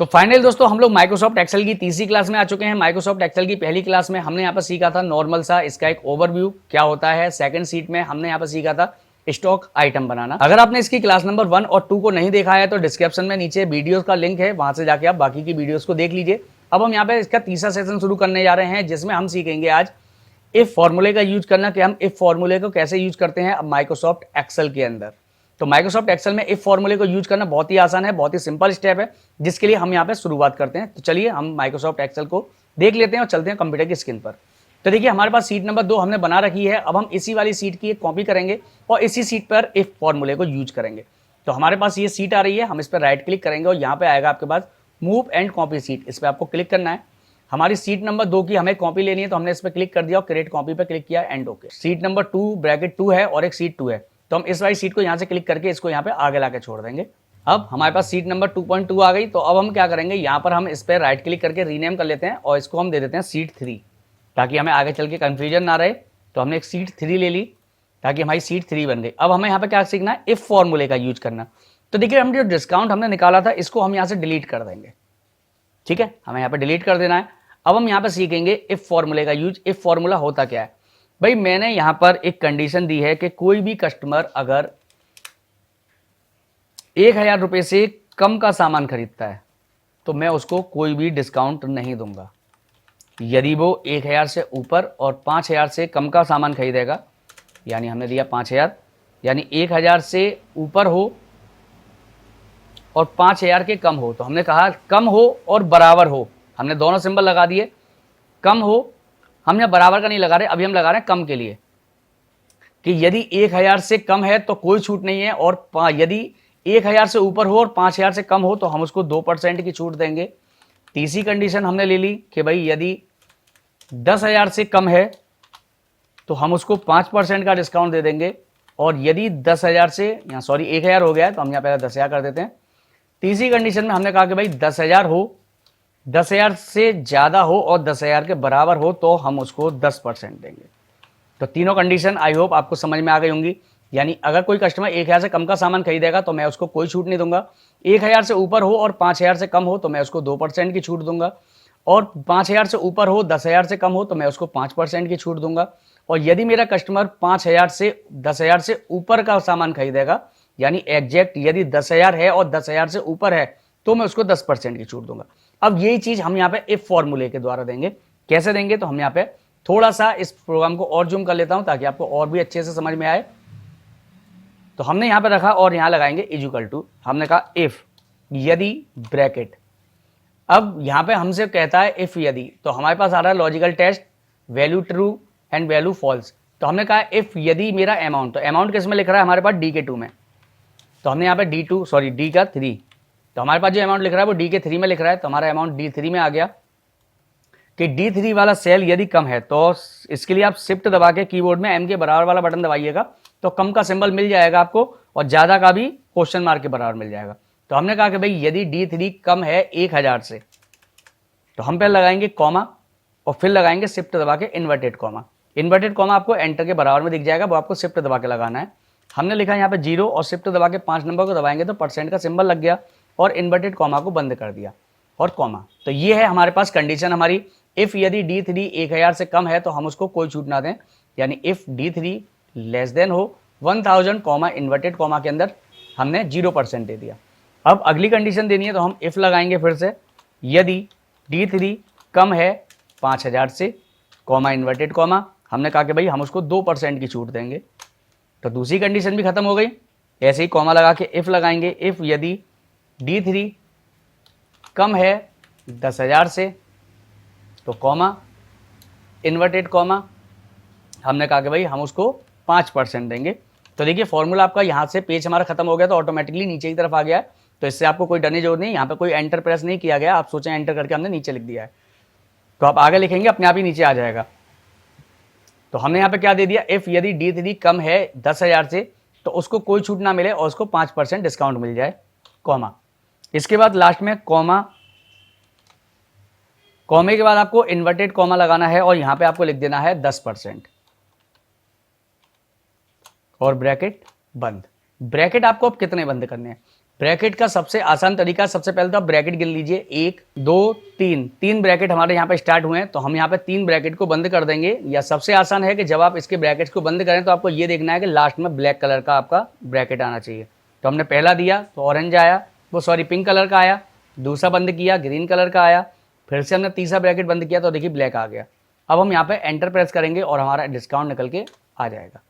तो फाइनल दोस्तों हम लोग माइक्रोसॉफ्ट एक्सेल की तीसरी क्लास में आ चुके हैं। माइक्रोसॉफ्ट एक्सेल की पहली क्लास में हमने यहाँ पर सीखा था नॉर्मल सा इसका एक ओवरव्यू क्या होता है। सेकंड सीट में हमने यहाँ पर सीखा था स्टॉक आइटम बनाना। अगर आपने इसकी क्लास नंबर 1 और 2 को नहीं देखा है तो डिस्क्रिप्शन में नीचे वीडियोस का लिंक है, वहां से जाके आप बाकी की वीडियोस को देख लीजिए। अब हम यहाँ पे इसका तीसरा सेशन शुरू करने जा रहे हैं जिसमें हम सीखेंगे आज इफ फॉर्मूले का यूज करना कि हम इफ फॉर्मूले को कैसे यूज करते हैं अब माइक्रोसॉफ्ट एक्सेल के अंदर। तो माइक्रोसॉफ्ट एक्सेल में इफ फॉर्मूले को यूज करना बहुत ही आसान है, बहुत ही सिंपल स्टेप है जिसके लिए हम यहाँ पे शुरुआत करते हैं। तो चलिए हम माइक्रोसॉफ्ट एक्सेल को देख लेते हैं और चलते हैं कंप्यूटर की स्क्रीन पर। तो देखिए हमारे पास सीट नंबर 2 हमने बना रखी है। अब हम इसी वाली सीट की एक कॉपी करेंगे और इसी सीट पर इफ फॉर्मूले को यूज करेंगे। तो हमारे पास ये सीट आ रही है, हम इस पर राइट क्लिक करेंगे और यहाँ पे आएगा आपके पास मूव एंड कॉपी सीट, इस पर आपको क्लिक करना है। हमारी सीट नंबर 2 की हमें कॉपी लेनी है तो हमने इस पर क्लिक कर दिया और क्रिएट कॉपी पर क्लिक किया and okay. Seat number 2 bracket 2 है और एक सीट 2 है, तो हम इस वाली सीट को यहाँ से क्लिक करके इसको यहाँ पे आगे लाके छोड़ देंगे। अब हमारे पास सीट नंबर 2.2 आ गई। तो अब हम क्या करेंगे, यहाँ पर हम इस पर राइट क्लिक करके रीनेम कर लेते हैं और इसको हम दे देते हैं सीट 3 ताकि हमें आगे चल के कन्फ्यूजन ना रहे। तो हमने एक सीट 3 ले ली ताकि हमारी सीट 3 बन गई। अब हमें यहाँ पे क्या सीखना है, इफ फॉर्मूले का यूज करना। तो देखिए हम जो डिस्काउंट हमने निकाला था इसको हम यहाँ से डिलीट कर देंगे, ठीक है, हमें यहाँ पे डिलीट कर देना है। अब हम यहाँ पे सीखेंगे इफ फॉर्मूले का यूज। इफ फॉर्मूला होता क्या है भाई, मैंने यहाँ पर एक कंडीशन दी है कि कोई भी कस्टमर अगर 1000 रुपये से कम का सामान खरीदता है तो मैं उसको कोई भी डिस्काउंट नहीं दूंगा। यदि वो 1000 से ऊपर और 5000 से कम का सामान खरीदेगा, यानी हमने दिया 5000, यानी 1000 से ऊपर हो और 5000 के कम हो, तो हमने कहा कम हो और बराबर हो, हमने दोनों सिंबल लगा दिए। कम हो, हमने बराबर का नहीं लगा रहे, अभी हम लगा रहे हैं कम के लिए कि यदि 1000 से कम है तो कोई छूट नहीं है, और यदि 1000 से ऊपर हो और 5000 से कम हो तो हम उसको 2% की छूट देंगे। तीसरी कंडीशन हमने ले ली कि भाई यदि 10,000 से कम है तो हम उसको 5% का डिस्काउंट दे देंगे, और यदि 10,000 से, यहाँ सॉरी 1000 हो गया है तो हम यहाँ पहले 10,000 कर देते हैं। तीसरी कंडीशन में हमने कहा कि भाई 10,000 हो, 10,000 से ज़्यादा हो और 10,000 के बराबर हो तो हम उसको 10% देंगे। तो तीनों कंडीशन आई होप आपको समझ में आ गई होंगी। यानी अगर कोई कस्टमर 1000 से कम का सामान खरीदेगा तो मैं उसको कोई छूट नहीं दूंगा, 1000 से ऊपर हो और 5000 से कम हो तो मैं उसको 2% की छूट दूंगा, और 5000 से ऊपर हो 10,000 से कम हो तो मैं उसको 5% की छूट दूंगा, और यदि मेरा कस्टमर 5000 से 10,000 से ऊपर का सामान खरीदेगा, यानी एग्जैक्ट यदि 10,000 है और 10,000 से ऊपर है तो मैं उसको 10% की छूट दूंगा। अब यही चीज हम यहाँ पे इफ फॉर्मूले के द्वारा देंगे। कैसे देंगे, तो हम यहाँ पे थोड़ा सा इस प्रोग्राम को और जूम कर लेता हूं ताकि आपको और भी अच्छे से समझ में आए। तो हमने यहाँ पे रखा और यहाँ लगाएंगे इक्वल टू, हमने कहा इफ यदि ब्रैकेट। अब यहाँ पे हमसे कहता है इफ यदि, तो हमारे पास आ रहा है logical test, value true and value false. तो हमने कहा इफ यदि मेरा अमाउंट, तो अमाउंट किस में लिख रहा है हमारे पास डी के 2 में, तो हमने यहाँ पे डी का 3, तो हमारे पास जो अमाउंट लिख रहा है वो डी के 3 में लिख रहा है, तो हमारा अमाउंट D3 में आ गया कि D3 वाला सेल यदि कम है। तो इसके लिए आप शिफ्ट दबा के कीबोर्ड में M के बराबर वाला बटन दबाइएगा तो कम का सिंबल मिल जाएगा आपको, और ज़्यादा का भी क्वेश्चन मार्क के बराबर मिल जाएगा। तो हमने कहा कि भाई यदि D3 कम है 1000 से, तो हम पहले लगाएंगे कॉमा और फिर लगाएंगे शिफ्ट दबा के इन्वर्टेड कॉमा। इन्वर्टेड कॉमा आपको एंटर के बराबर में दिख जाएगा, वो आपको शिफ्ट दबा के लगाना है। हमने लिखा यहाँ पे 0 और शिफ्ट दबा के 5 नंबर को दबाएंगे तो % का सिंबल लग गया, और इन्वर्टेड कॉमा को बंद कर दिया और कॉमा। तो ये है हमारे पास कंडीशन हमारी। इफ यदि D3 1000 से कम है तो हम उसको कोई छूट ना दें, यानी इफ D3 लेस देन हो 1000 कॉमा इन्वर्टेड कॉमा के अंदर हमने 0% दे दिया। अब अगली कंडीशन देनी है तो हम इफ लगाएंगे फिर से, यदि D3 कम है 5000 से कॉमा इन्वर्टेड कॉमा, हमने कहा कि भाई हम उसको 2% की छूट देंगे। तो दूसरी कंडीशन भी खत्म हो गई। ऐसे ही कॉमा लगा के इफ लगाएंगे, इफ यदि D3 कम है 10,000 से तो कॉमा इन्वर्टेड कॉमा, हमने कहा कि भाई हम उसको 5% देंगे। तो देखिए फॉर्मूला आपका यहाँ से पेज हमारा खत्म हो गया, तो ऑटोमेटिकली नीचे की तरफ आ गया है। तो इससे आपको कोई डरने जरूरत नहीं, यहाँ पे कोई एंटर प्रेस नहीं किया गया। आप सोचें एंटर करके हमने नीचे लिख दिया है, तो आप आगे लिखेंगे अपने आप ही नीचे आ जाएगा। तो हमने यहाँ पे क्या दे दिया, इफ यदि D3 कम है 10,000 से तो उसको कोई छूट ना मिले और उसको 5% डिस्काउंट मिल जाए, कॉमा। इसके बाद लास्ट में कॉमा, कॉमे के बाद आपको इन्वर्टेड कॉमा लगाना है और यहां पे आपको लिख देना है 10% और ब्रैकेट बंद। ब्रैकेट आपको अब कितने बंद करने हैं, ब्रैकेट का सबसे आसान तरीका, सबसे पहले तो आप ब्रैकेट गिन लीजिए, 1 2 3, 3 ब्रैकेट हमारे यहाँ पे स्टार्ट हुए हैं, तो हम यहाँ पे 3 ब्रैकेट को बंद कर देंगे। या सबसे आसान है कि जब आप इसके ब्रैकेट्स को बंद करें तो आपको ये देखना है कि लास्ट में ब्लैक कलर का आपका ब्रैकेट आना चाहिए। तो हमने पहला दिया तो ऑरेंज आया, वो सॉरी पिंक कलर का आया, दूसरा बंद किया ग्रीन कलर का आया, फिर से हमने तीसरा ब्रैकेट बंद किया तो देखिए ब्लैक आ गया। अब हम यहाँ पे एंटर प्रेस करेंगे और हमारा डिस्काउंट निकल के आ जाएगा।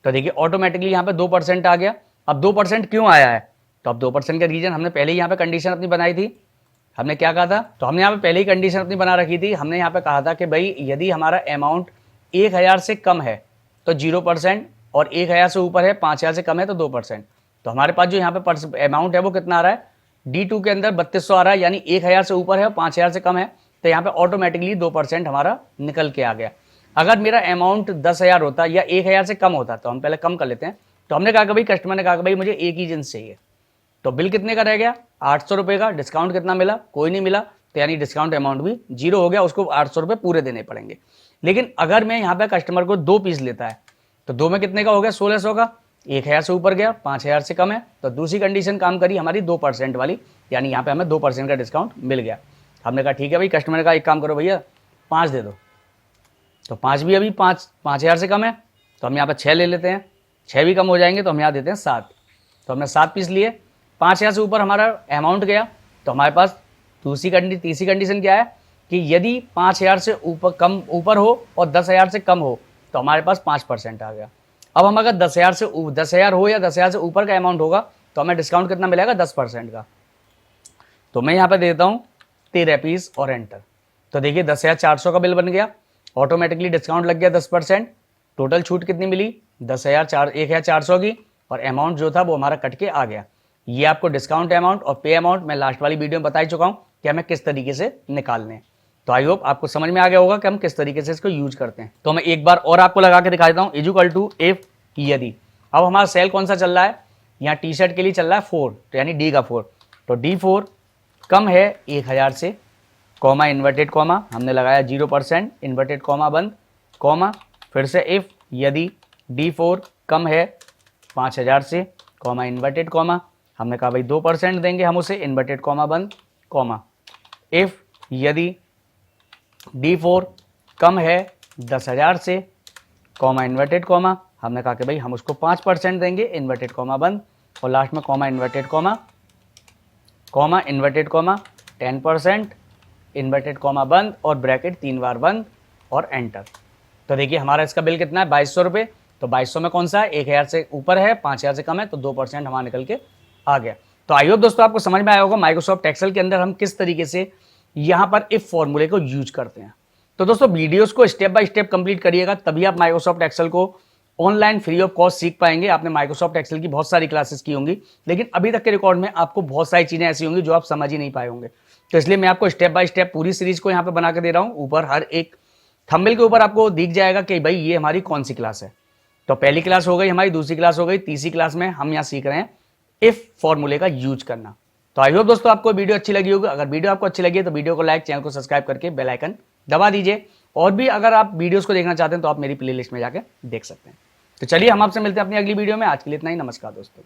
तो देखिए ऑटोमेटिकली यहाँ पे 2% आ गया। अब 2% क्यों आया है, तो अब 2% का रीजन हमने पहले ही यहाँ पे कंडीशन अपनी बनाई थी। हमने क्या कहा था, तो हमने यहाँ पे पहले ही कंडीशन अपनी बना रखी थी। हमने यहाँ पे कहा था कि भाई यदि हमारा अमाउंट 1000 से कम है तो 0% और 1000 से ऊपर है 5000 से कम है तो 2%। तो हमारे पास जो यहाँ पे अमाउंट है वो कितना आ रहा है, D2 के अंदर 3200 आ रहा है, यानी 1000 से ऊपर है और 5000 से कम है, तो यहाँ पे ऑटोमेटिकली 2% हमारा निकल के आ गया। अगर मेरा अमाउंट 10,000 होता या 1000 से कम होता, तो हम पहले कम कर लेते हैं। तो हमने कहा कि भाई, कस्टमर ने कहा कि भाई मुझे एक ही जींस चाहिए, तो बिल कितने का रह गया, 800 रुपये का। डिस्काउंट कितना मिला, कोई नहीं मिला, तो यानी डिस्काउंट अमाउंट भी 0 हो गया, उसको 800 रुपये पूरे देने पड़ेंगे। लेकिन अगर मैं यहाँ पे कस्टमर को 2 पीस लेता है, तो 2 में कितने का हो गया, 1600 का, 1000 से ऊपर गया, 5000 से कम है, तो दूसरी कंडीशन काम करी हमारी 2% वाली, यानी यहाँ पे हमें 2% का डिस्काउंट मिल गया। हमने कहा ठीक है भाई, कस्टमर का एक काम करो भैया 5 दे दो, तो 5 भी अभी 5000 से कम है, तो हम यहाँ पे 6 ले लेते हैं, 6 भी कम हो जाएंगे तो हम यहाँ देते हैं 7। तो हमने 7 पीस लिए, 5000 से ऊपर हमारा अमाउंट गया, तो हमारे पास तीसरी कंडीशन क्या है कि यदि 5000 से ऊपर हो और 10,000 से कम हो तो हमारे पास 5% आ गया। अब हम अगर 10,000 हो या 10,000 से ऊपर का अमाउंट होगा तो हमें डिस्काउंट कितना मिलेगा, 10% का। तो मैं यहाँ पे देता हूँ 13 पीस और एंटर। तो देखिए 10,400 का बिल बन गया, ऑटोमेटिकली डिस्काउंट लग गया 10%। टोटल छूट कितनी मिली, 1,400 की, और अमाउंट जो था वो हमारा कट के आ गया। ये आपको डिस्काउंट अमाउंट और पे अमाउंट मैं लास्ट वाली वीडियो में बता ही चुका हूँ कि हमें किस तरीके से निकालने हैं। तो आई होप आपको समझ में आ गया होगा कि हम किस तरीके से इसको यूज करते हैं। तो मैं एक बार और आपको लगा के दिखा देता हूँ, इक्वल टू इफ यदि। अब हमारा सेल कौन सा चल रहा है, यहाँ टी शर्ट के लिए चल रहा है 4, तो यानी डी का 4, तो D4 कम है 1000 से, कॉमा इन्वर्टेड कॉमा हमने लगाया 0%, इन्वर्टेड कॉमा बंद, कॉमा फिर से इफ यदि D4 कम है 5000 से, कॉमा इन्वर्टेड कॉमा, हमने कहा भाई 2% देंगे हम उसे, इन्वर्टेड कॉमा बंद, कॉमा इफ यदि D4 कम है 10,000 से, कॉमा इन्वर्टेड कॉमा, हमने कहा कि भाई हम उसको 5% देंगे, इन्वर्टेड कॉमा बंद, और लास्ट में comma inverted comma, comma inverted comma 10%, inverted comma बंद और ब्रैकेट 3 बार बंद और एंटर। तो देखिए हमारा इसका बिल कितना है, 2200 रुपये। तो 2200 में कौन सा है, 1000 से ऊपर है, 5000 से कम है, तो 2% हमारा निकल के आ गया। तो आई होप दोस्तों आपको समझ में आया होगा माइक्रोसॉफ्ट एक्सेल के अंदर हम किस तरीके से यहाँ पर इफ फॉर्मूले को यूज करते हैं। तो दोस्तों वीडियोस को स्टेप बाय स्टेप कंप्लीट करिएगा, तभी आप माइक्रोसॉफ्ट एक्सेल को ऑनलाइन फ्री ऑफ कॉस्ट सीख पाएंगे। आपने माइक्रोसॉफ्ट एक्सेल की बहुत सारी क्लासेस की होंगी, लेकिन अभी तक के रिकॉर्ड में आपको बहुत सारी चीज़ें ऐसी होंगी जो आप समझ ही नहीं पाए होंगे। तो इसलिए मैं आपको स्टेप बाय स्टेप पूरी सीरीज को यहाँ पे बना के दे रहा हूँ। ऊपर हर एक थंबनेल के ऊपर आपको दिख जाएगा कि भाई ये हमारी कौन सी क्लास है। तो पहली क्लास हो गई हमारी, दूसरी क्लास हो गई, तीसरी क्लास में हम यहाँ सीख रहे हैं इफ फॉर्मूले का यूज करना। तो आई होप दोस्तों आपको वीडियो अच्छी लगी होगी। अगर वीडियो आपको अच्छी लगी है तो वीडियो को लाइक, चैनल को सब्सक्राइब करके बेल आइकन दबा दीजिए। और भी अगर आप वीडियोस को देखना चाहते हैं तो आप मेरी प्लेलिस्ट में जाकर देख सकते हैं। तो चलिए हम आपसे मिलते हैं अपनी अगली वीडियो में। आज के लिए इतना ही, नमस्कार दोस्तों।